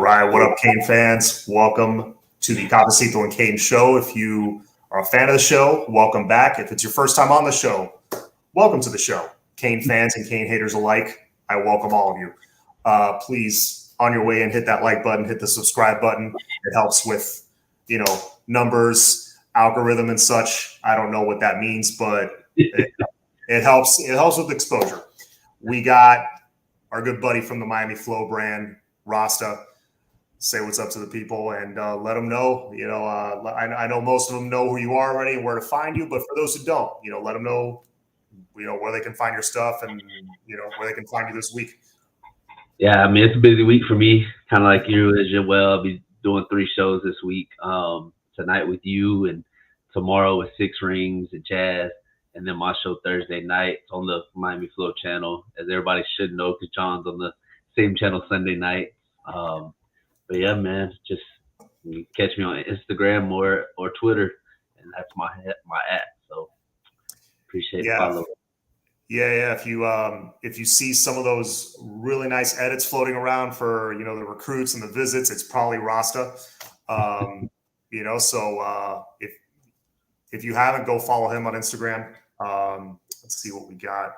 right, what up, Kane fans? Welcome to the Cafecito and Kane show. If you are a fan of the show, welcome back. If it's your first time on the show, welcome to the show. Kane fans and Kane haters alike, I welcome all of you. Please, on your way in, hit that like button, hit the subscribe button. It helps with, numbers, algorithm, and such. I don't know what that means, but it helps. It helps with exposure. We got our good buddy from the Miami Flow brand, Rasta. Say what's up to the people and let them know. I know most of them know who you are already and where to find you, but for those who don't, let them know, where they can find your stuff and where they can find you this week. Yeah, I mean, it's a busy week for me, kind of like you as well. I'll be doing 3 shows this week. Tonight with you, and tomorrow with Six Rings and Jazz, and then my show Thursday night on the Miami Flow channel, as everybody should know, because John's on the same channel Sunday night. But yeah, man, just you can catch me on Instagram or Twitter, and that's my app. So appreciate the follow. Yeah. If you see some of those really nice edits floating around for the recruits and the visits, it's probably Rasta. So if you haven't, go follow him on Instagram. Let's see what we got.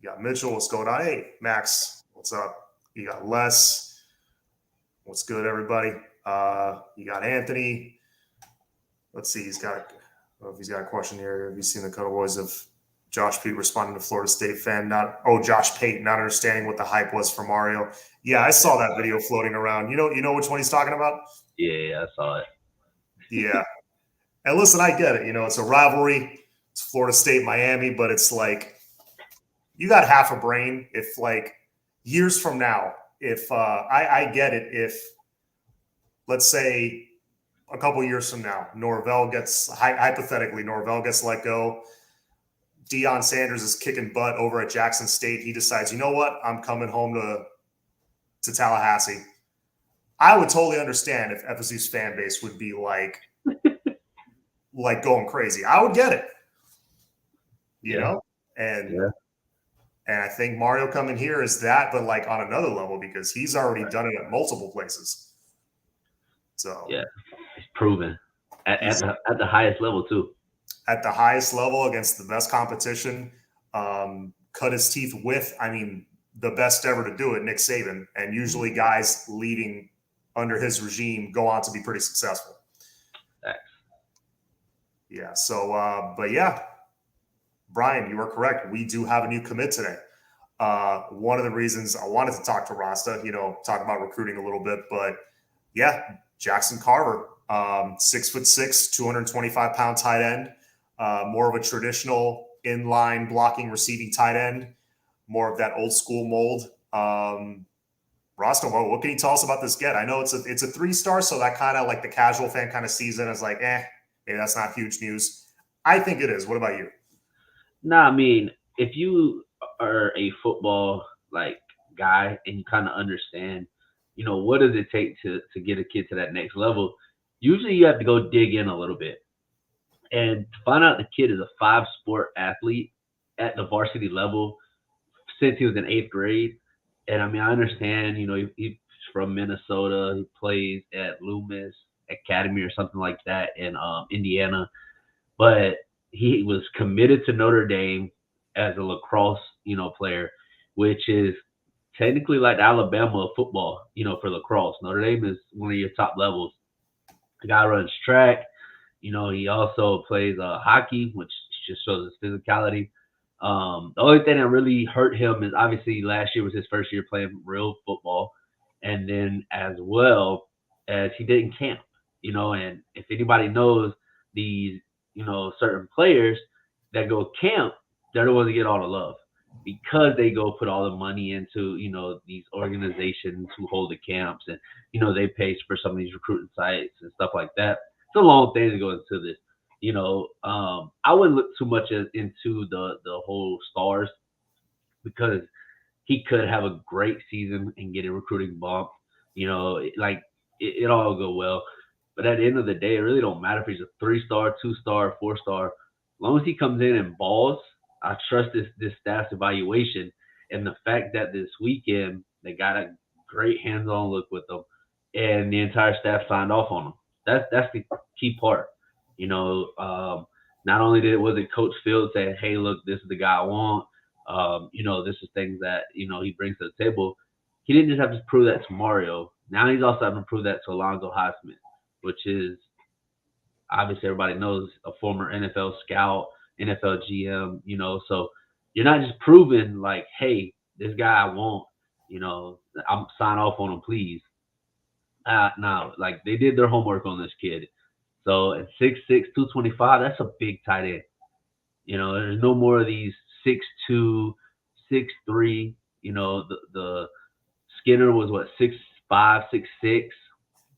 You got Mitchell. What's going on? Hey, Max. What's up? You got Les. What's good, everybody? You got Anthony. Let's see. I don't know if he's got a question here. Have you seen the Cuddle Boys of Josh Pate responding to Florida State fan? Josh Pate not understanding what the hype was for Mario. Yeah, I saw that video floating around. You know which one he's talking about? Yeah, I saw it. Yeah. And listen, I get it. It's a rivalry. It's Florida State, Miami, but it's like you got half a brain. If like years from now, if I get it, if let's say a couple years from now, hypothetically Norvell gets let go, Deion Sanders is kicking butt over at Jackson State. He decides, you know what? I'm coming home to Tallahassee. I would totally understand if FSU's fan base would be like going crazy. I would get it, And I think Mario coming here is that, but like on another level because he's already done it at multiple places. So yeah, it's proven at the highest level too. At the highest level against the best competition, cut his teeth with, the best ever to do it, Nick Saban. And usually guys leading under his regime go on to be pretty successful. Thanks. Yeah. So, but yeah, Brian, you are correct. We do have a new commit today. One of the reasons I wanted to talk to Rasta, talk about recruiting a little bit, but yeah, Jackson Carver, 6'6", 225-pound tight end. More of a traditional inline blocking receiving tight end, more of that old school mold. Rasta, what can you tell us about this get? I know it's a 3-star, so that kind of like the casual fan kind of sees it as like, maybe that's not huge news. I think it is. What about you? Nah, if you are a football guy and you kind of understand, what does it take to get a kid to that next level? Usually you have to go dig in a little bit. And to find out the kid is a 5-sport athlete at the varsity level since he was in 8th grade. And I understand, he's from Minnesota. He plays at Loomis Academy or something like that in Indiana. But he was committed to Notre Dame as a lacrosse, player, which is technically like Alabama football, for lacrosse. Notre Dame is one of your top levels. The guy runs track. He also plays hockey, which just shows his physicality. The only thing that really hurt him is obviously last year was his first year playing real football. And then as well as he didn't camp, and if anybody knows these, certain players that go camp, they're the ones that get all the love because they go put all the money into, these organizations who hold the camps and, they pay for some of these recruiting sites and stuff like that. It's a long thing to go into this. I wouldn't look too much into the whole stars because he could have a great season and get a recruiting bump. It all go well. But at the end of the day, it really don't matter if he's a 3-star, 2-star, 4-star. As long as he comes in and balls, I trust this staff's evaluation. And the fact that this weekend they got a great hands-on look with him, and the entire staff signed off on him. That's the key part. Not only was it Coach Fields saying, "Hey, look, this is the guy I want." This is things that he brings to the table. He didn't just have to prove that to Mario. Now he's also having to prove that to Alonzo Highsmith, which is obviously everybody knows a former NFL scout, NFL GM. So you're not just proving like, "Hey, this guy I want." I'm sign off on him, please. No, like they did their homework on this kid. So at 6'6", 225, that's a big tight end. There's no more of these 6'2", 6'3". The Skinner was what, 6'5", 6'6".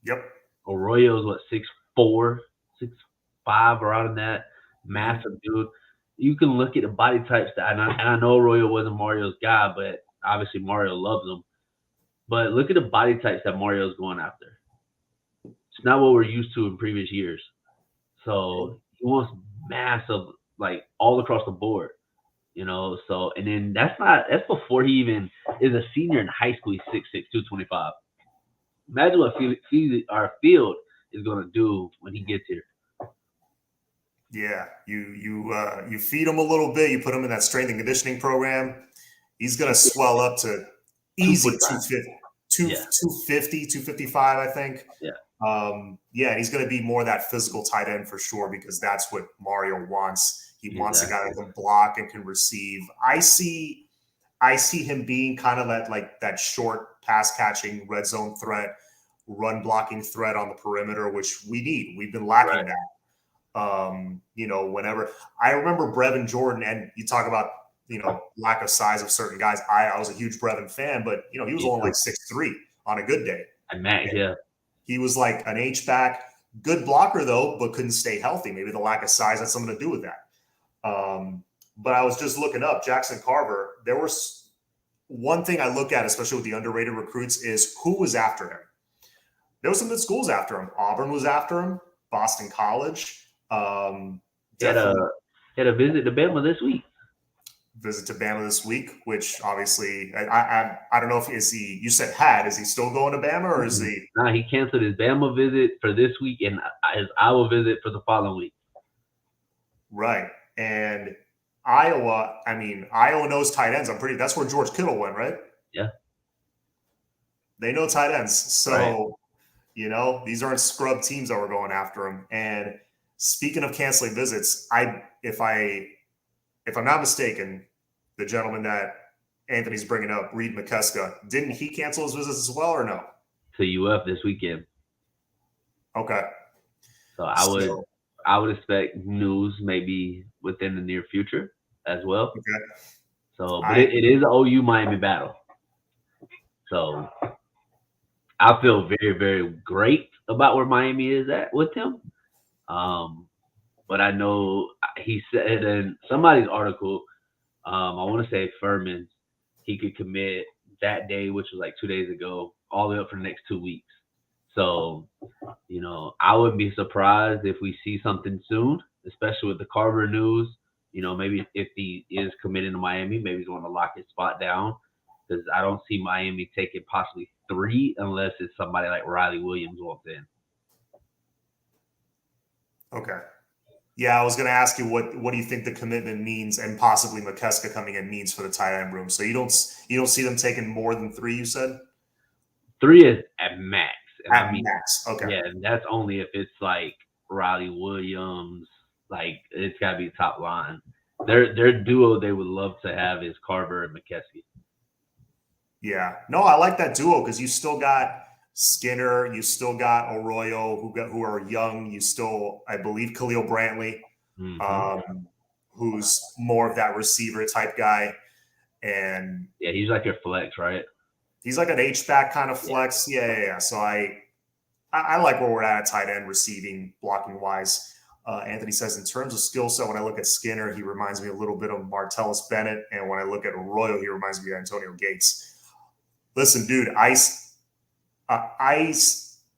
Yep. Arroyo's what, 6'4", 6'5", around in that. Massive dude. You can look at the body types and I know Arroyo wasn't Mario's guy, but obviously Mario loves him. But look at the body types that Mario's going after. It's not what we're used to in previous years. So he wants massive, like all across the board. So and then that's before he even is a senior in high school. He's 6'6", 225. Imagine what our field is going to do when he gets here. Yeah, you feed him a little bit. You put him in that strength and conditioning program. He's going to swell up to easy 250, 250, 255, I think. Yeah. And he's going to be more that physical tight end for sure, because that's what Mario wants. He wants a guy that can block and can receive. I see him being kind of that short pass catching red zone threat, run blocking threat on the perimeter, which we need. We've been lacking that. Whenever I remember Brevin Jordan, and you talk about lack of size of certain guys. I was a huge Brevin fan, but he was only like 6'3" on a good day. And Matt, yeah. He was like an H-back, good blocker though, but couldn't stay healthy. Maybe the lack of size had something to do with that. But I was just looking up Jackson Carver. There was one thing I look at, especially with the underrated recruits, is who was after him. There were some good schools after him. Auburn was after him. Boston College. He had a visit to Bama this week. Visit to Bama this week, which obviously I don't know if is he. You said is he still going to Bama or is he? No, he canceled his Bama visit for this week and his Iowa visit for the following week. Right, and Iowa. I mean, Iowa knows tight ends. That's where George Kittle went, right? Yeah. They know tight ends, so these aren't scrub teams that were going after him. And speaking of canceling visits, if I'm not mistaken, the gentleman that Anthony's bringing up, Reed McCusker, didn't he cancel his visits as well or no? To UF this weekend. Okay. So I would expect news maybe within the near future as well. Okay. So but it is an OU Miami battle. So I feel very, very great about where Miami is at with him. But I know he said in somebody's article, I want to say Furman, he could commit that day, which was like 2 days ago, all the way up for the next 2 weeks. So, I wouldn't be surprised if we see something soon, especially with the Carver news. Maybe if he is committing to Miami, maybe he's going to lock his spot down, because I don't see Miami taking possibly 3 unless it's somebody like Riley Williams walks in. Okay. Yeah, I was going to ask you what do you think the commitment means, and possibly McCusker coming in means for the tight end room. So you don't see them taking more than 3, you said? 3 is at max. And max. Okay. Yeah, and that's only if it's like Riley Williams, like it's got to be top line. Their duo they would love to have is Carver and McKesky. Yeah. No, I like that duo because you still got Skinner, you still got Arroyo, who are young. You still, I believe, Khalil Brantley, who's more of that receiver type guy. And yeah, he's like your flex, right? He's like an H-back kind of flex. Yeah. So I like where we're at tight end, receiving, blocking wise. Anthony says, in terms of skill set, when I look at Skinner, he reminds me a little bit of Martellus Bennett. And when I look at Arroyo, he reminds me of Antonio Gates. Listen, dude, I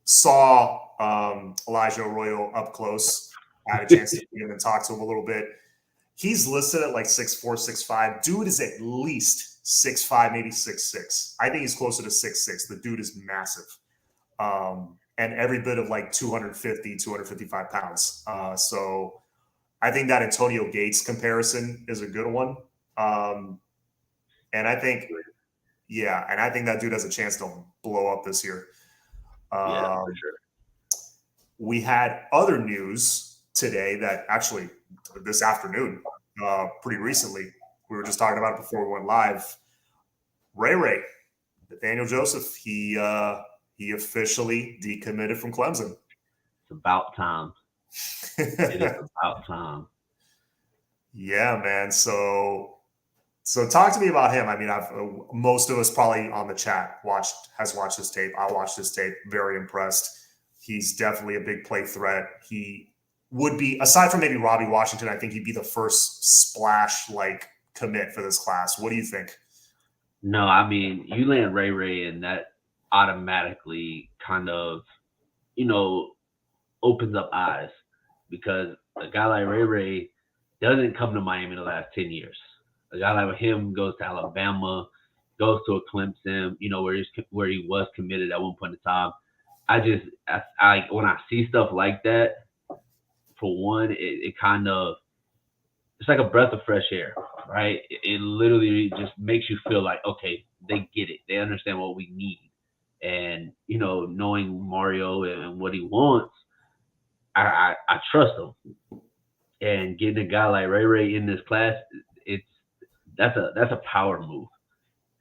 saw Elijah Arroyo up close. I had a chance to meet him and talk to him a little bit. He's listed at like 6'4", 6'5". Dude is at least 6'5", maybe 6'6". I think he's closer to 6'6". The dude is massive. And every bit of like 250, 255 pounds. So I think that Antonio Gates comparison is a good one. And I think, and I think that dude has a chance to blow up this year. Yeah, for sure. We had other news today that actually this afternoon, pretty recently, we were just talking about it before we went live. Ray, Nathaniel Joseph, he officially decommitted from Clemson. It's about time. It is about time. Yeah, man. So talk to me about him. I mean, most of us probably on the chat has watched his tape. I watched his tape. Very impressed. He's definitely a big play threat. He would be, aside from maybe Robbie Washington, I think he'd be the first splash like commit for this class. What do you think? No, I mean, you land Ray and that automatically kind of, opens up eyes, because a guy like Ray doesn't come to Miami in the last 10 years. A guy like him goes to Alabama, goes to a Clemson, where he was committed at one point in time. I when I see stuff like that, for one, it kind of, it's like a breath of fresh air, right? It literally just makes you feel like, okay, they get it. They understand what we need. And, knowing Mario and what he wants, I trust him. And getting a guy like Ray in this class, that's a power move.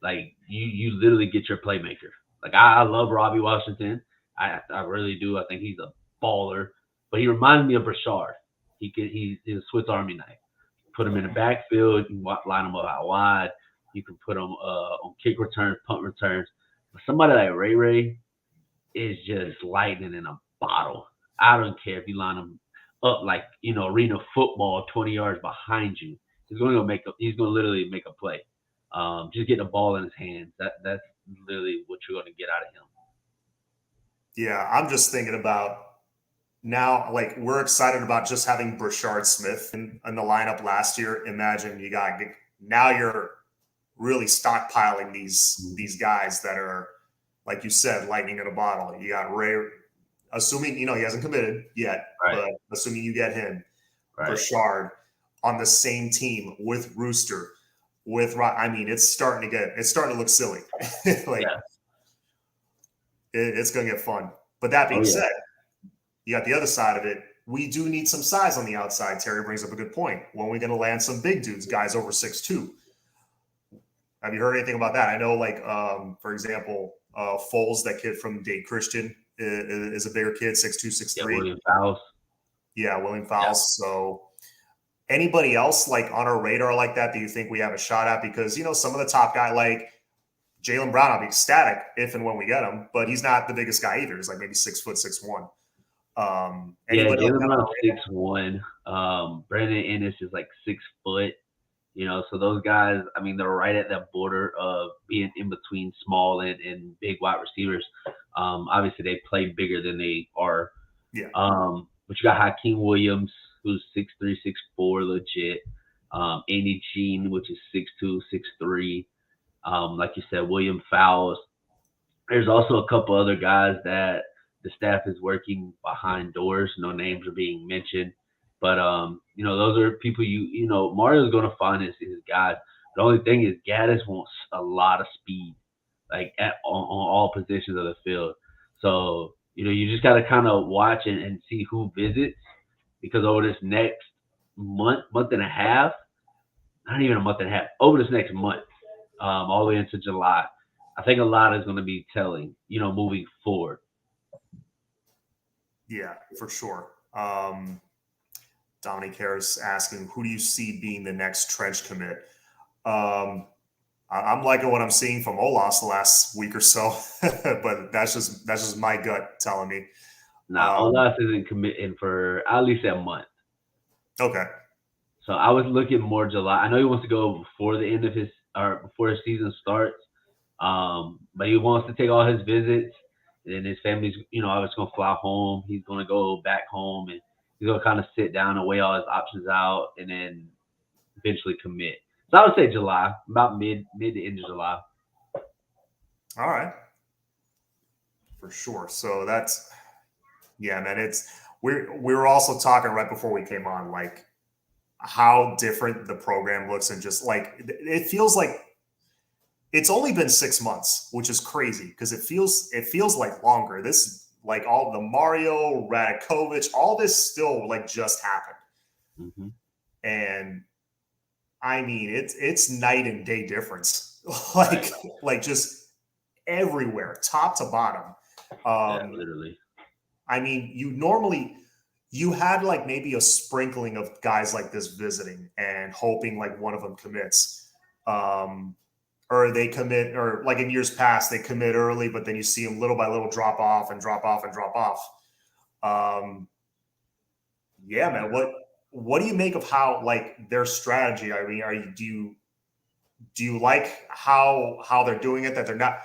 Like you literally get your playmaker. Like I love Robbie Washington. I really do. I think he's a baller. But he reminds me of Brashard. He's a Swiss Army knife. Put him in the backfield, you can line him up out wide. You can put him on kick returns, punt returns. But somebody like Ray is just lightning in a bottle. I don't care if you line him up like, arena football 20 yards behind you. He's going to literally make a play. Just getting a ball in his hands. That's literally what you're going to get out of him. Yeah, I'm just thinking about now, like, we're excited about just having Brashard Smith in the lineup last year. Imagine now you're really stockpiling these guys that are, like you said, lightning in a bottle. You got Ray, assuming, he hasn't committed yet, right, but assuming you get him, right, Brashard on the same team with Rooster, it's starting to look silly. It's going to get fun. But that being said, you got the other side of it. We do need some size on the outside. Terry brings up a good point. When are we going to land some big dudes, guys over 6'2"? Have you heard anything about that? I know, for example, Foles, that kid from Dade Christian, is a bigger kid, 6'2", 6'3". Yeah, William Fowles. Yeah, William Fowles. Yeah. So anybody else on our radar like that you think we have a shot at? Because, some of the top guy like Jaylen Brown, I'll be ecstatic if and when we get him, but he's not the biggest guy either. He's like maybe 6', 6'1". Jaylen Brown 6'1". Brandon Ennis is like 6 foot. So those guys, I mean, they're right at that border of being in between small and big wide receivers. Obviously, they play bigger than they are. Yeah. But you got Hakeem Williams, who's 6'3", 6'4", legit. Andy Jean, which is 6'2", 6'3". Like you said, William Fowles. There's also a couple other guys that the staff is working behind doors. No names are being mentioned. But, those are people Mario's going to find his guys. The only thing is Gaddis wants a lot of speed, on all positions of the field. So, you just got to kind of watch and see who visits, because over this next month and a half, not even a month and a half, over this next month, all the way into July, I think a lot is going to be telling, moving forward. Yeah, for sure. Dominic Harris asking, who do you see being the next trench commit? I'm liking what I'm seeing from Olas the last week or so, but that's just my gut telling me. Olas isn't committing for at least a month. Okay. So I was looking more July. I know he wants to go before the end of before his season starts. But he wants to take all his visits, and his family's, obviously going to fly home. He's going to go back home, and he's going to kind of sit down and weigh all his options out, and then eventually commit. So I would say July, about mid to end of July. All right. For sure. So that's, yeah, man, we were also talking right before we came on, like how different the program looks, and just like it feels like it's only been 6 months, which is crazy because it feels like longer. This, like, all the Mario Radakovich, all this still like just happened. Mm-hmm. And I mean, it's night and day difference, like Right. like just everywhere, top to bottom. Yeah, Um, literally. I mean, you had like maybe a sprinkling of guys like this visiting and hoping like one of them commits, um, or they commit, or like in years past they commit early, but then you see them little by little drop off and drop off and drop off. Um, yeah, man. What do you make of how, like, their strategy? I mean, do you like how they're doing it? That they're not.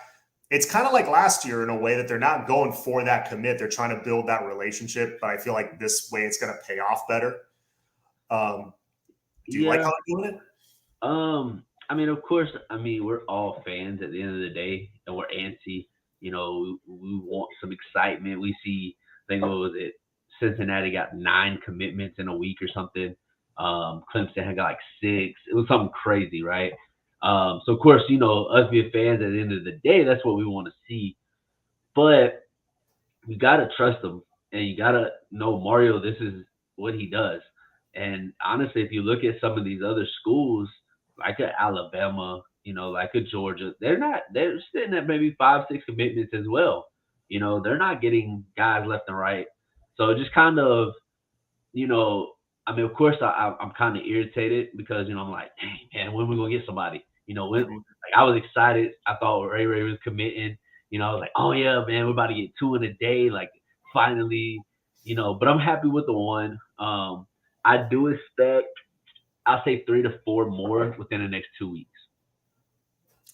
It's kind of like last year in a way that they're not going for that commit. They're trying to build that relationship. But I feel like this way it's going to pay off better. Um, do you like Yeah. how they're doing it? I mean, of course, I mean, we're all fans at the end of the day, and we're antsy. You know, we want some excitement. We see, I think, what was it? Cincinnati got 9 commitments in a week or something. Clemson had got like 6. It was something crazy, right? So of course, us being fans at the end of the day, that's what we want to see. But you gotta trust him, and you gotta know Mario. This is what he does. And honestly, if you look at some of these other schools, like at Alabama, like at Georgia, they're sitting at maybe 5, 6 commitments as well. They're not getting guys left and right. So just kind of, you know, I mean, of course, I'm kind of irritated because I'm like, dang man, when we gonna get somebody? When Mhm. like I was excited. I thought Ray Ray was committing. I was like, oh yeah, man, we're about to get 2 in a day. Like finally. But I'm happy with the one. I do expect, I'll say 3 to 4 more within the next 2 weeks.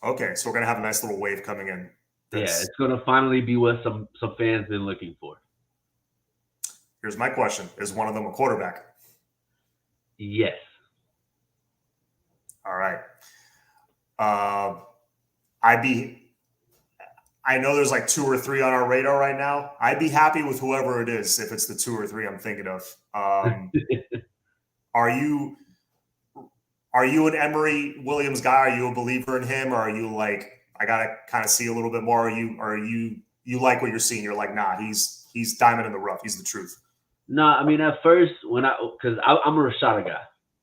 Okay, so we're gonna have a nice little wave coming in. Yeah, That's it's gonna finally be what some fans been looking for. Here's my question: is one of them a quarterback? Yes. All right. Uh, I'd be. I know there's like 2 or 3 on our radar right now. I'd be happy with whoever it is if it's the 2 or 3 I'm thinking of. Are you an Emory Williams guy? Are you a believer in him, or are you like, I gotta kind of see a little bit more? Are you like what you're seeing? You're like, nah, he's diamond in the rough. He's the truth. No, I mean at first because I'm a Rashada guy.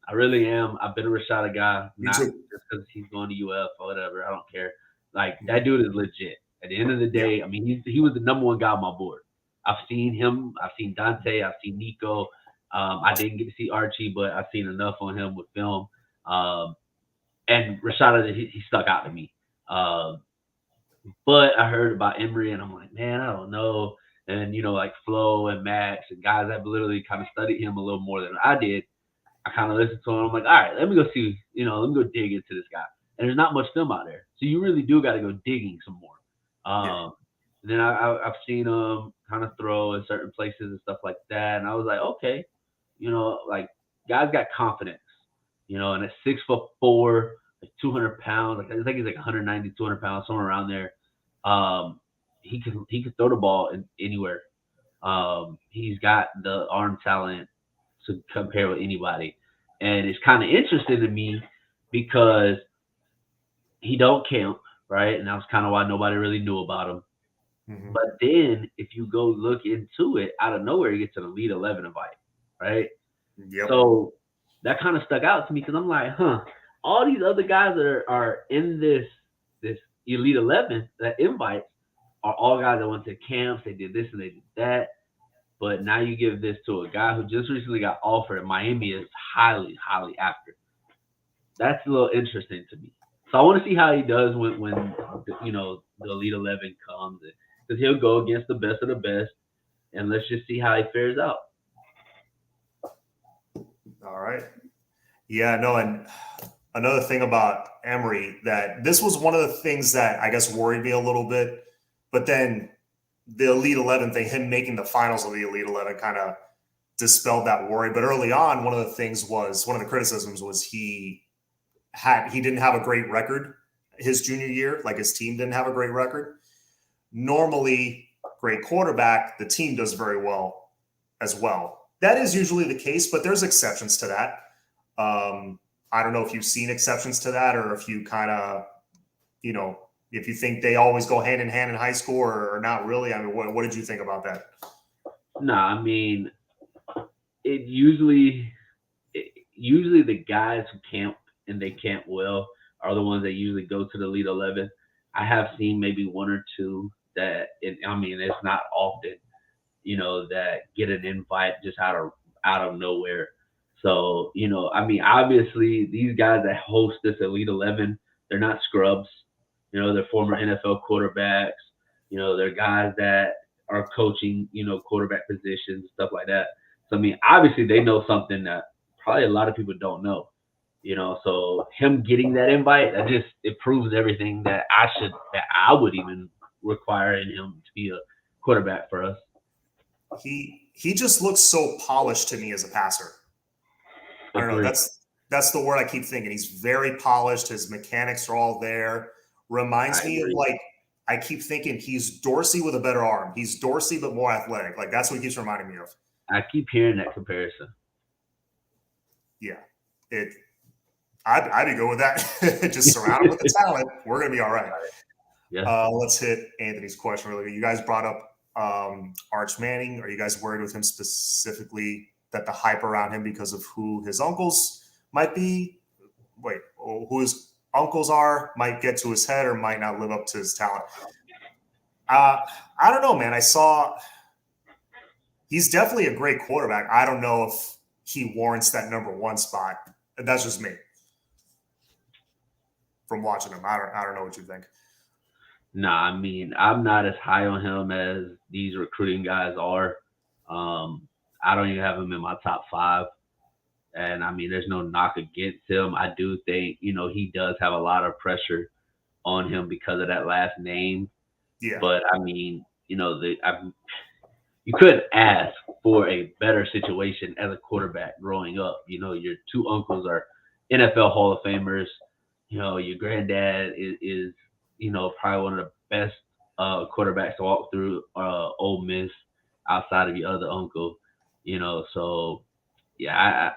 I really am. I've been a Rashada guy, Me not too. just because he's going to UF or whatever. I don't care. Like Mhm. that dude is legit. At the end of the Yeah. day, I mean he was the number one guy on my board. I've seen him. I've seen Dante. I've seen Nico. I didn't get to see Archie, but I've seen enough on him with film. Um, and Rashada, he stuck out to me. Um, but I heard about Emory, and I'm like, man, I don't know. And like Flo and Max and guys that literally kind of studied him a little more than I did. I kind of listened to him. I'm like, all right, let me go see. Let me go dig into this guy. And there's not much film out there, so you really do got to go digging some more. Yeah. Then I've seen him kind of throw in certain places and stuff like that, and I was like, okay, like guys got confidence. And at 6'4", like 200 pounds, like I think he's like 190, 200 pounds, somewhere around there. Um, he could throw the ball anywhere. He's got the arm talent to compare with anybody, and it's kind of interesting to me because he don't camp, right? And that's kind of why nobody really knew about him. Hmm. But then if you go look into it, out of nowhere, he gets an Elite 11 invite, right? Yep. So that kind of stuck out to me because I'm like, huh, all these other guys that are in this Elite 11 that invites are all guys that went to camps, they did this and they did that. But now you give this to a guy who just recently got offered, and Miami is highly, highly after. That's a little interesting to me. So I want to see how he does when the Elite 11 comes, because he'll go against the best of the best, and let's just see how he fares out. All right. Yeah. No. And another thing about Emery, that this was one of the things that I guess worried me a little bit, but then the Elite 11 thing, him making the finals of the Elite 11, kind of dispelled that worry. But early on, one of the criticisms was he didn't have a great record his junior year, like his team didn't have a great record. Normally, great quarterback, the team does very well as well. That is usually the case, but there's exceptions to that. I don't know if you've seen exceptions to that, or if you kind of, if you think they always go hand in hand in high school, or not really. I mean, what did you think about that? No, I mean, usually the guys who camp and they camp well are the ones that usually go to the Elite 11. I have seen maybe one or two that, it's not often, that get an invite just out of nowhere. So, obviously these guys that host this Elite 11, they're not scrubs. They're former NFL quarterbacks. They're guys that are coaching, quarterback positions, stuff like that. So, obviously they know something that probably a lot of people don't know. So him getting that invite, it proves everything that I would even require in him to be a quarterback for us. He just looks so polished to me as a passer. I don't know. That's the word I keep thinking. He's very polished. His mechanics are all there. Reminds me of, like, I keep thinking he's Dorsey with a better arm. He's Dorsey but more athletic. Like, that's what he keeps reminding me of. I keep hearing that comparison. Yeah, I'd be good with that. Just surround him with the talent. We're gonna be all right. Yeah. Let's hit Anthony's question really quick. You guys brought up Arch Manning. Are you guys worried with him specifically that the hype around him because of who his uncles might be? Who his uncles are might get to his head or might not live up to his talent? I don't know, man. He's definitely a great quarterback. I don't know if he warrants that number one spot. That's just me from watching him. I don't know what you think. Nah, I'm not as high on him as these recruiting guys are. I don't even have him in my top 5. And there's no knock against him. I do think, he does have a lot of pressure on him because of that last name. Yeah. But you couldn't ask for a better situation as a quarterback growing up. Your 2 uncles are NFL Hall of Famers. Your granddad is probably one of the best quarterbacks to walk through Ole Miss outside of your other uncle. So yeah,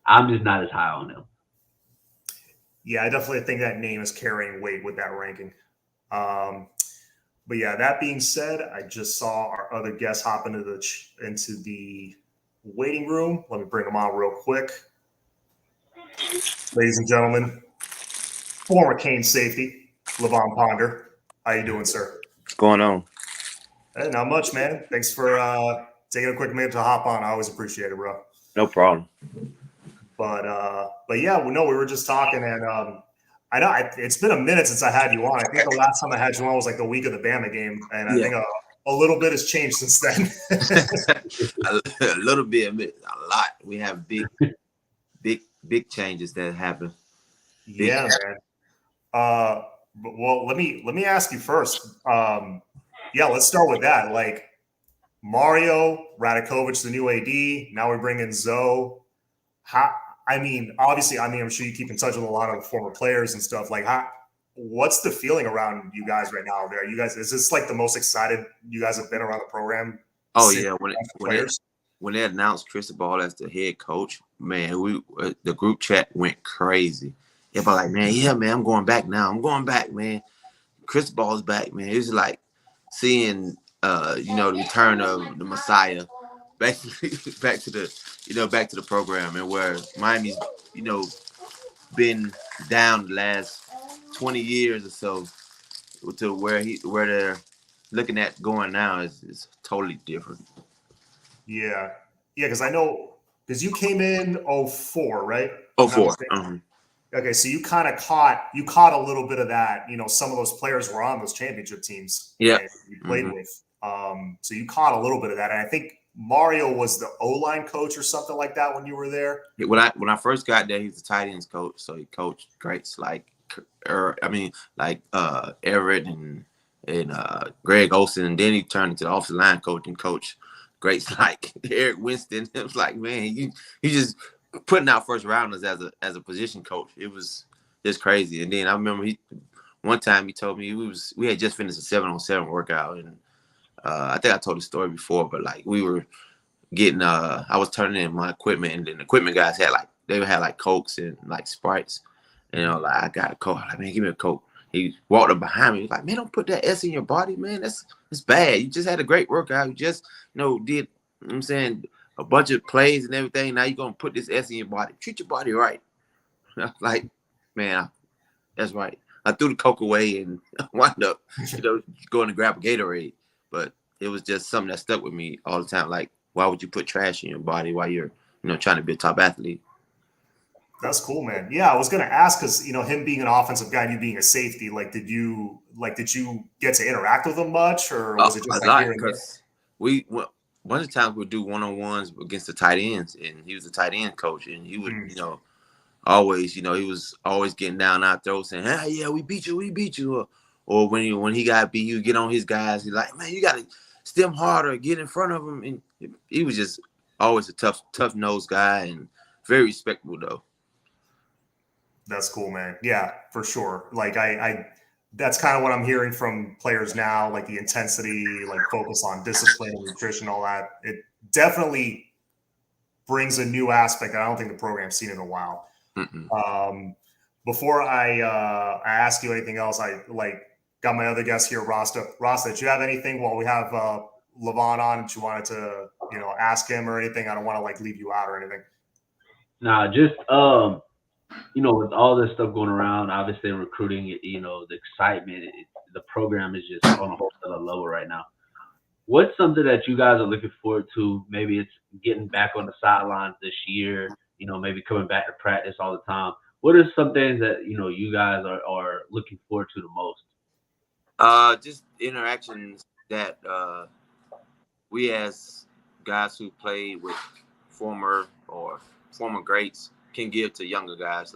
I'm just not as high on him. Yeah, I definitely think that name is carrying weight with that ranking. But yeah, that being said, I just saw our other guest hop into the waiting room. Let me bring them on real quick. Ladies and gentlemen, former Cane safety, Levon Ponder. How you doing, sir? What's going on? Hey, not much, man. Thanks for taking a quick minute to hop on. I always appreciate it, bro. No problem. But yeah, we were just talking, and I know it's been a minute since I had you on. I think the last time I had you on was like the week of the Bama game, and I think a little bit has changed since then. a little bit, a lot. We have big changes that happen. Yeah, man. Well, let me ask you first. Let's start with that. Like, Mario Radakovich, the new AD. Now we bring in Zoe. Obviously, I'm sure you keep in touch with a lot of former players and stuff. Like, what's the feeling around you guys right now? Is this like the most excited you guys have been around the program? Oh yeah, when they announced Cristobal as the head coach, man, the group chat went crazy. Everybody like, man, I'm going back now. I'm going back, man. Cristobal's back, man. It was like seeing the return of the Messiah. Back to the program, and where Miami's, been down the last 20 years or so to where they're looking at going now is totally different. Yeah, because I know you came in 2004, right? 2004. Okay, so you kind of caught a little bit of that. Some of those players were on those championship teams. Yeah, you played with. So you caught a little bit of that, and I think Mario was the O-line coach or something like that when you were there. When I first got there, he was the tight ends coach, so he coached greats like Everett and Greg Olsen, and then he turned into the offensive line coach and coach greats like Eric Winston. It was like, man, you just putting out first rounders as a position coach. It was just crazy. And then I remember one time he told me we had just finished a 7-on-7 workout, and I think I told the story before, but like we were getting I was turning in my equipment, and then the equipment guys had like Cokes and like Sprites. You know, like I got a Coke. I'm like, man, give me a Coke. He walked up behind me. He's like, man, don't put that S in your body, man. That's bad. You just had a great workout. You just, did, you know what I'm saying, a bunch of plays and everything. Now you're going to put this S in your body. Treat your body right. Like, man, that's right. I threw the Coke away and wound up, going to grab a Gatorade. But it was just something that stuck with me all the time. Like, why would you put trash in your body while you're, trying to be a top athlete? That's cool, man. Yeah, I was going to ask because, him being an offensive guy and you being a safety, did you get to interact with him much, or was it just like here and there? One of the times we'd do one-on-ones against the tight ends, and he was a tight end coach, and he would, always, he was always getting down our throats saying, hey, yeah, we beat you. Or when he got beat, you get on his guys. He's like, man, you got to stem harder, get in front of him. And he was just always a tough-nosed guy and very respectable, though. That's cool, man. Yeah, for sure. Like that's kind of what I'm hearing from players now, like the intensity, like focus on discipline, nutrition, all that. It definitely brings a new aspect that I don't think the program's seen in a while. Before I ask you anything else, I got my other guest here, Rasta. Rasta, did you have anything while we have Levon on that you wanted to, ask him or anything? I don't want to leave you out or anything. Nah, just with all this stuff going around, obviously recruiting, the excitement, the program is just on a whole other level right now. What's something that you guys are looking forward to? Maybe it's getting back on the sidelines this year, maybe coming back to practice all the time. What are some things that, you guys are looking forward to the most? Just interactions that we as guys who played with former greats can give to younger guys,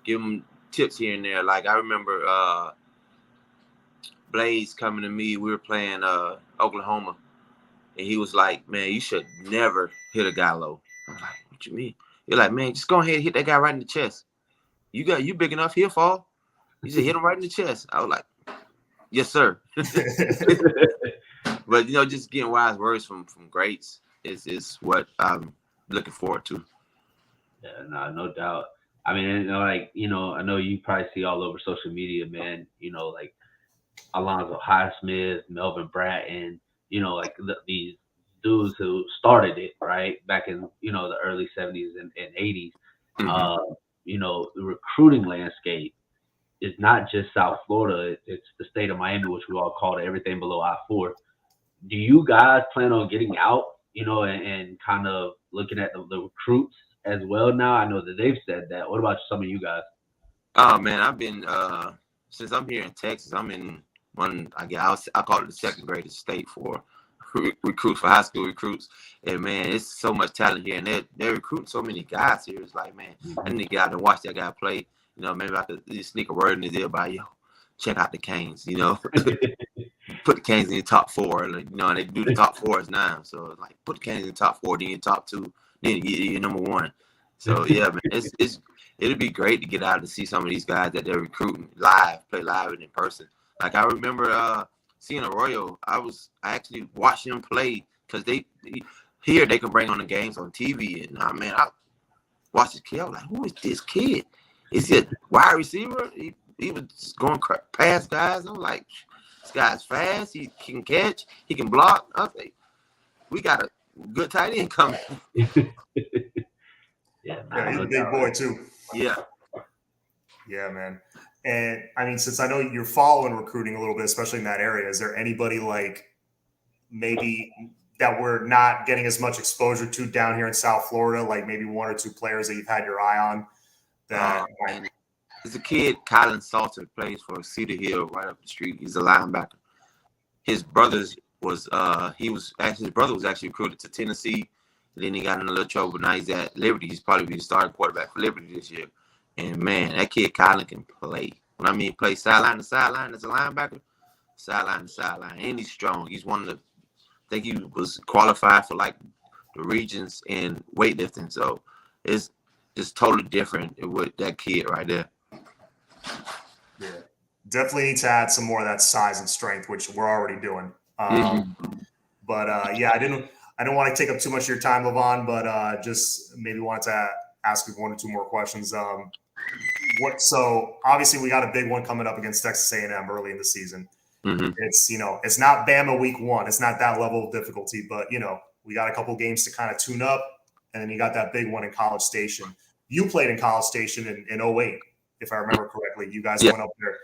give them tips here and there. Like I remember Blaze coming to me. We were playing Oklahoma, and he was like, man, you should never hit a guy low. I'm like, what you mean? You're like, man, just go ahead and hit that guy right in the chest. You big enough, he'll fall. You just hit him right in the chest. I was like, yes, sir. But just getting wise words from greats is what I'm looking forward to. Yeah, no doubt. I mean, I know you probably see all over social media, man, like Alonzo Highsmith, Melvin Bratton, these dudes who started it, right, back in, the early 70s and 80s. The recruiting landscape is not just South Florida. It's the state of Miami, which we all call it everything below I-4. Do you guys plan on getting out, and kind of looking at the recruits as well now? I know that they've said that. What about some of you guys? Oh man, I've been since I'm here in Texas, I'm in one, I call it the second greatest state for recruits, for high school recruits. And man, it's so much talent here, and they're recruiting so many guys here. It's like, man, I need to get out and watch that guy play. Maybe I could just sneak a word in his ear by, check out the Canes, put the Canes in your top 4, and they do the top 4s now. So put the Canes in the top 4, then your top 2, then you're number 1. So yeah, man, it'd be great to get out and see some of these guys that they're recruiting live, play live and in person. Like I remember seeing Arroyo. I actually watched him play because they can bring on the games on TV, and I watched this kid. I was like, who is this kid? Is he a wide receiver? He was just going past guys. I'm like, this guy's fast. He can catch. He can block. I think we got a good tight end coming. Yeah, he's a big boy too. Yeah. Yeah, man. And I mean, since I know you're following recruiting a little bit, especially in that area, is there anybody maybe that we're not getting as much exposure to down here in South Florida, like maybe 1 or 2 players that you've had your eye on? There's a kid, Kylan Salter, plays for Cedar Hill right up the street. He's a linebacker. His brother was actually recruited to Tennessee. Then he got in a little trouble. But now he's at Liberty. He's probably the starting quarterback for Liberty this year. And man, that kid Kylan can play. When I mean play sideline to sideline as a linebacker, sideline to sideline, and he's strong. He's one of the. I think he was qualified for the regions in weightlifting. So it's totally different with that kid right there. Yeah, definitely need to add some more of that size and strength, which we're already doing. But yeah, I didn't want to take up too much of your time, Levon, but just maybe wanted to ask you one or two more questions. So obviously we got a big one coming up against Texas A&M early in the season. Mm-hmm. It's not Bama week 1. It's not that level of difficulty, but we got a couple games to kind of tune up, and then you got that big one in College Station. You played in College Station in 2008, if I remember correctly. You guys went up there.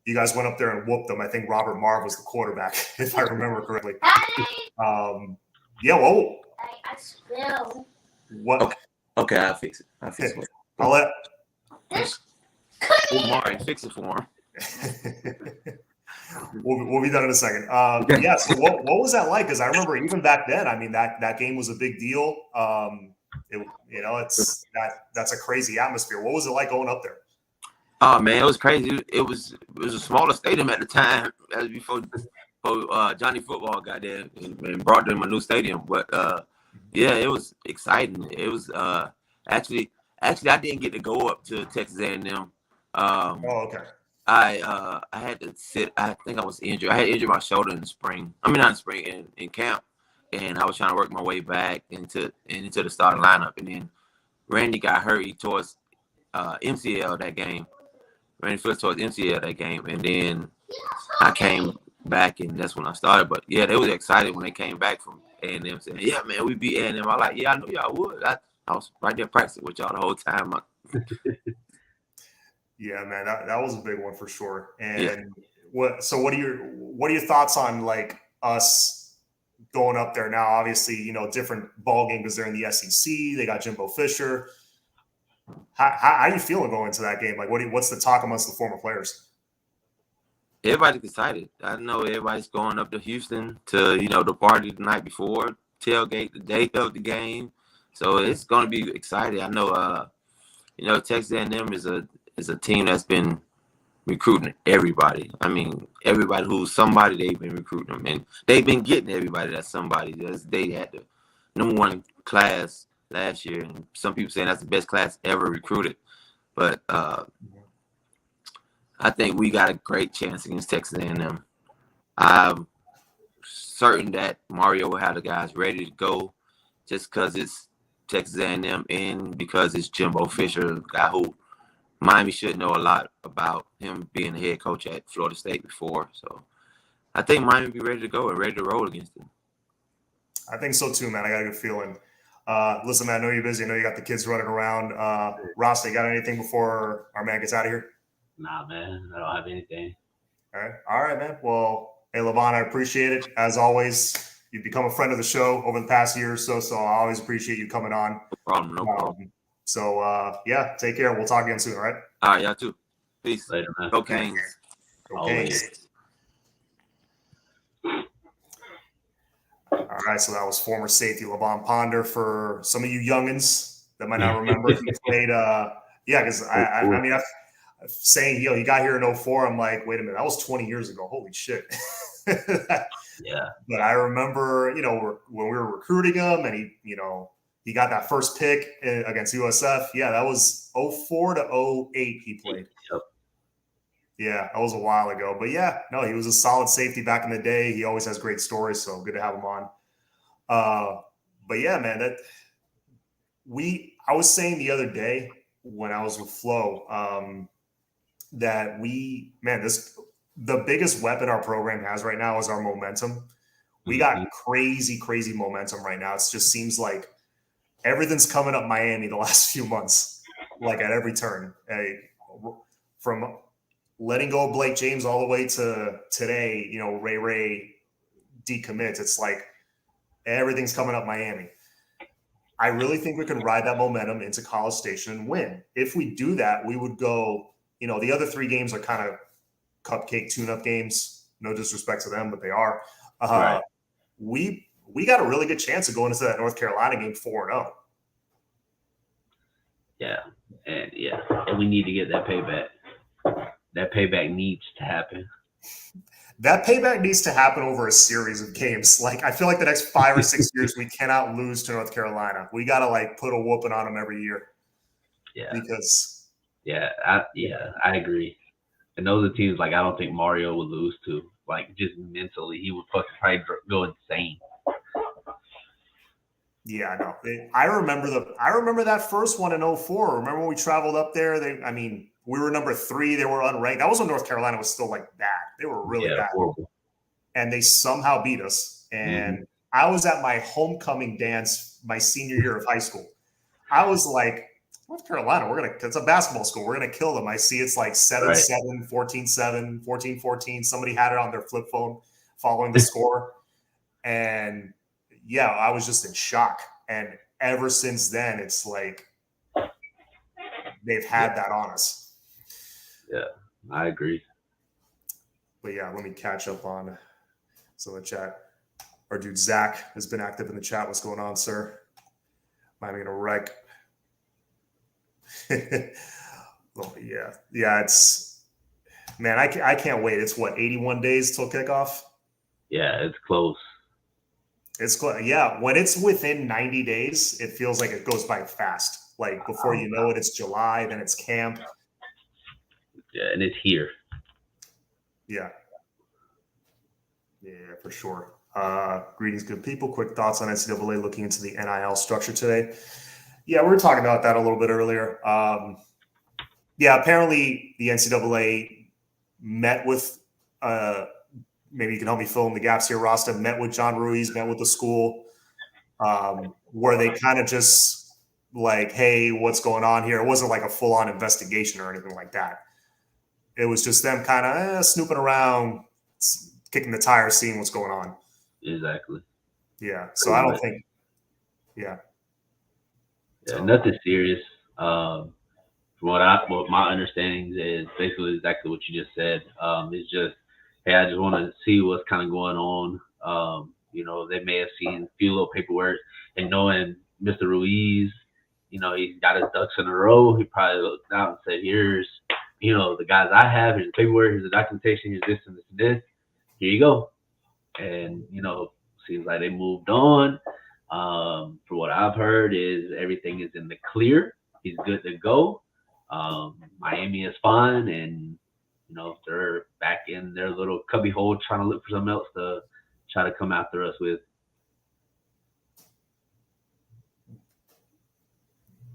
You guys went up there and whooped them. I think Robert Marv was the quarterback, if I remember correctly. Yeah. Whoa. I spilled. What? Okay, I'll fix it. I'll let. Mari, fix it for him. We'll be done in a second. Yeah. So what was that like? Because I remember even back then. I mean, that game was a big deal. That's a crazy atmosphere. What was it like going up there? Oh man, it was crazy. It was a smaller stadium at the time. That was before Johnny Football got there and brought them a new stadium. But yeah, it was exciting. It was actually I didn't get to go up to Texas A&M. Okay. I had to sit. I think I was injured. I had injured my shoulder in the spring. I mean, not in spring, in camp, and I was trying to work my way back into the starting lineup. And then Randy got hurt. He tore his MCL that game. Randy Phillips tore his MCL that game, and then I came back, and that's when I started. But yeah, they was excited when they came back from A&M, saying, "Yeah, man, we beat A&M." I was like, "Yeah, I knew y'all would." I was right there practicing with y'all the whole time. Yeah, man, that was a big one for sure. And what are your thoughts on like us going up there now? Obviously, different ball game because they're in the SEC. They got Jimbo Fisher. How are you feeling going into that game? Like, what's the talk amongst the former players? Everybody's excited. I know everybody's going up to Houston to the party the night before, tailgate the day of the game. So it's going to be exciting. I know Texas A&M is a team that's been recruiting everybody. I mean, everybody who's somebody, they've been recruiting them, and they've been getting everybody that's somebody. They had the number 1 class last year, and some people saying that's the best class ever recruited. But I think we got a great chance against Texas A&M. I'm certain that Mario will have the guys ready to go, just because it's Texas A&M and because it's Jimbo Fisher, a guy who Miami should know a lot about him being the head coach at Florida State before. So I think Miami will be ready to go and ready to roll against him. I think so too, man. I got a good feeling. Listen, man, I know you're busy. I know you got the kids running around. Ross, you got anything before our man gets out of here? Nah, man. I don't have anything. All right, man. Well, hey, Levon, I appreciate it. As always, you've become a friend of the show over the past year or so, so I always appreciate you coming on. No problem. So, yeah, take care. We'll talk again soon, all right? All right, y'all too. Peace. Later, man. Go Canes. Go Canes. All right, so that was former safety Levon Ponder. For some of you youngins that might not remember, he played. Because I mean, saying he got here in 2004. I'm like, wait a minute, that was 20 years ago. Holy shit. Yeah. But I remember, when we were recruiting him, and he got that first pick against USF. Yeah, that was 2004 to 2008 he played. Yep. Yeah, that was a while ago. But yeah, no, he was a solid safety back in the day. He always has great stories, so good to have him on. But yeah, man, I was saying the other day when I was with Flo, that the biggest weapon our program has right now is our momentum. We got crazy, crazy momentum right now. It just seems like everything's coming up Miami the last few months, like at every turn. From letting go of Blake James all the way to today, Ray decommits. It's like everything's coming up Miami. I really think we can ride that momentum into College Station and win. If we do that, we would go, the other 3 games are kind of cupcake tune-up games. No disrespect to them, but they are. Right. We got a really good chance of going into that North Carolina game 4-0. Yeah. And we need to get that payback. That payback needs to happen. That payback needs to happen over a series of games. Like, I feel like the next 5 or 6 years, we cannot lose to North Carolina. We got to like put a whooping on them every year. Yeah. Because I agree. And those are teams like I don't think Mario would lose to. Like just mentally, he would fucking probably go insane. yeah, no. I remember that first one in 04. Remember when we traveled up there? We were number 3. They were unranked. That was when North Carolina was still like bad. They were really bad. Horrible. And they somehow beat us. And I was at my homecoming dance my senior year of high school. I was like, North Carolina, it's a basketball school. We're going to kill them. I see it's like 7-7, 14-7, 14-14. Somebody had it on their flip phone following the score. And yeah, I was just in shock. And ever since then, it's like they've had that on us. Yeah, I agree. But yeah, let me catch up on some of the chat. Our dude Zach has been active in the chat. What's going on, sir? Am I going to wreck? Oh, yeah. It's man, I can't wait. It's what 81 days till kickoff. Yeah, it's close. It's close. Yeah, when it's within 90 days, it feels like it goes by fast. Like before you know it, it's July, then it's camp. Yeah, and it's here. Yeah, for sure. Greetings, good people. Quick thoughts on NCAA looking into the NIL structure today. Yeah, we were talking about that a little bit earlier. Apparently the NCAA met with, maybe you can help me fill in the gaps here, Rasta, met with John Ruiz, met with the school, where they kind of just like, hey, what's going on here? It wasn't like a full-on investigation or anything like that. It was just them kind of snooping around, kicking the tires, seeing what's going on. Exactly. Yeah, so I don't think, Yeah, nothing serious. From what my understanding is basically exactly what you just said. It's just, hey, I just want to see what's kind of going on. They may have seen a few little paperwork, and knowing Mr. Ruiz, he's got his ducks in a row. He probably looked out and said, here's, the guys I have, here's the paperwork, here's the documentation, here's this and this and this. Here you go. And, seems like they moved on. From what I've heard is everything is in the clear. He's good to go. Miami is fine, and they're back in their little cubby hole trying to look for something else to try to come after us with.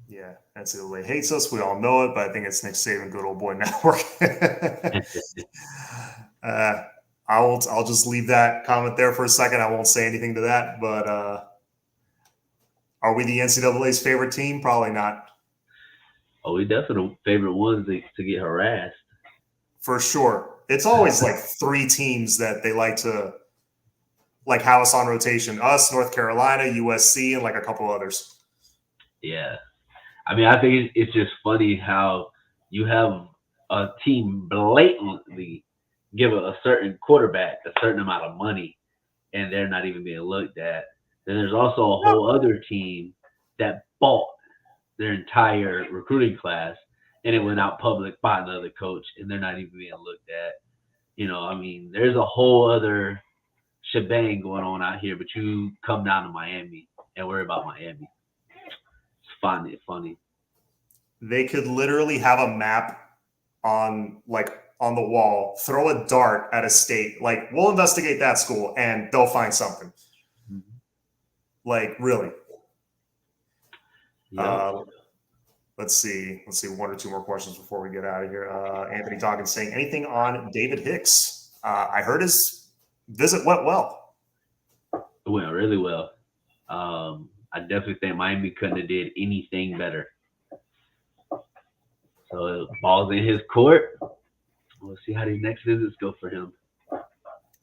Yeah, NCAA hates us. We all know it, but I think it's Nick Saban, good old boy network. I'll just leave that comment there for a second. I won't say anything to that, but are we the NCAA's favorite team? Probably not. Oh, we definitely favorite ones to get harassed. For sure. It's always like 3 teams that they like to have us on rotation. Us, North Carolina, USC, and like a couple others. Yeah. I mean, I think it's just funny how you have a team blatantly give a certain quarterback a certain amount of money, and they're not even being looked at. Then there's also a whole other team that bought their entire recruiting class, and it went out public by another coach, and they're not even being looked at. There's a whole other shebang going on out here, but you come down to Miami and worry about Miami. It's funny. They could literally have a map on the wall, throw a dart at a state, like, we'll investigate that school, and they'll find something. Mm-hmm. Like, really. Yep. Let's see 1 or 2 more questions before we get out of here. Anthony Dawkins saying, anything on David Hicks? I heard his visit went well. It went really well. I definitely think Miami couldn't have did anything better. So ball's in his court. We'll see how these next visits go for him.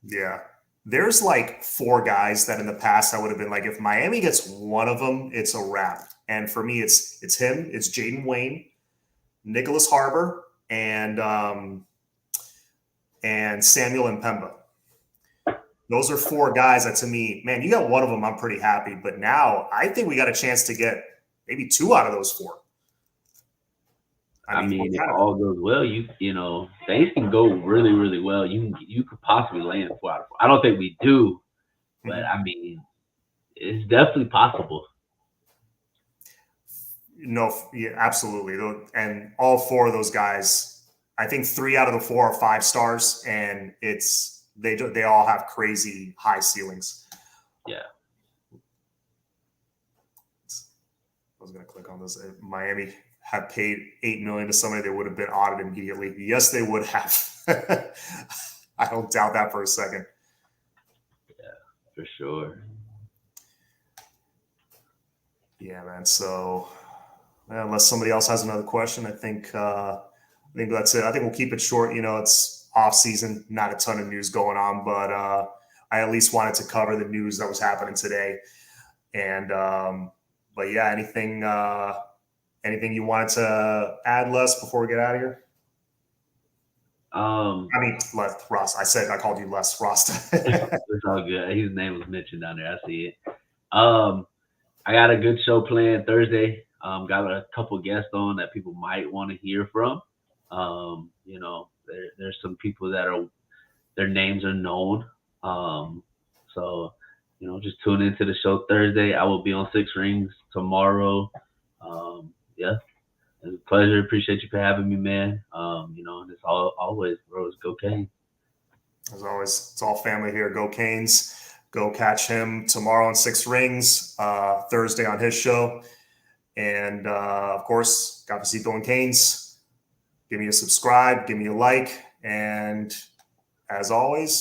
Yeah. There's like 4 guys that in the past I would have been like, if Miami gets one of them, it's a wrap. And for me, it's him, it's Jaden Wayne, Nicholas Harbor, and Samuel Mpemba. Those are 4 guys that, to me, man, you got one of them, I'm pretty happy. But now I think we got a chance to get maybe 2 out of those 4. I mean, if what kind of- all goes well, you know, things can go really, really well. You could possibly land 4 out of 4. I don't think we do, but Mhm. I mean, it's definitely possible. No, yeah, absolutely. And all 4 of those guys, I think 3 out of the 4 are 5 stars, and they all have crazy high ceilings. Yeah. I was going to click on this. If Miami had paid $8 million to somebody, they would have been audited immediately. Yes, they would have. I don't doubt that for a second. For sure. Yeah, man. So, unless somebody else has another question, I think that's it. I think we'll keep it short. You know, it's off season, not a ton of news going on, but I at least wanted to cover the news that was happening today. And but yeah, anything you wanted to add, Les, before we get out of here? I mean, Les, Ross. I called you Les Ross. It's all good. His name was mentioned down there. I see it. I got a good show planned Thursday. Got a couple guests on that people might want to hear from. You know, there's some people that their names are known. So, you know, just tune into the show Thursday. I will be on Six Rings tomorrow. Yeah, it's a pleasure. Appreciate you for having me, man. You know, and it's always, bro, it's Go Cane. As always, it's all family here. Go Canes. Go catch him tomorrow on Six Rings, Thursday on his show. And of course, Cafecito and Canes. Give me a subscribe, give me a like. And as always,